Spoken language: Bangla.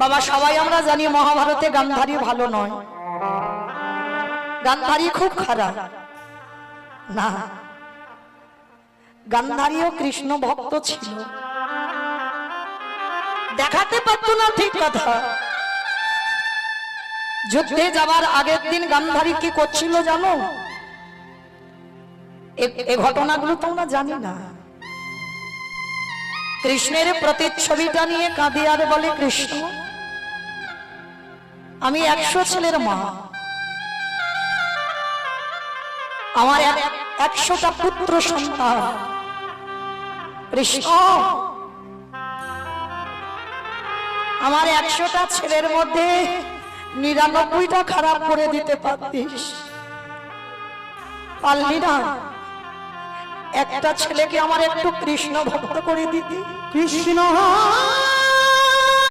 বাবা সবাই আমরা জানি মহাভারতে গান্ধারী ভালো নয়, গান্ধারী খুব খারাপ না, গান্ধারীও কৃষ্ণ ভক্ত ছিল, দেখাতে পারতো না ঠিক কথা। যুদ্ধে যাবার আগের দিন গান্ধারী কি করছিল জানো? এই ঘটনাগুলো তোমরা জানি না। কৃষ্ণের প্রতিচ্ছবিটা নিয়ে কাঁদে আর বলে, কৃষ্ণ আমি 100 ছেলের মা, আমার 100টা পুত্র সন্তান, কৃষ্ণ আমার 100টা ছেলের মধ্যে 99টা খারাপ করে দিতে পারতিস, পারলি না। একটা ছেলেকে আমার একটু কৃষ্ণ ভক্ত করে দিতি। কৃষ্ণ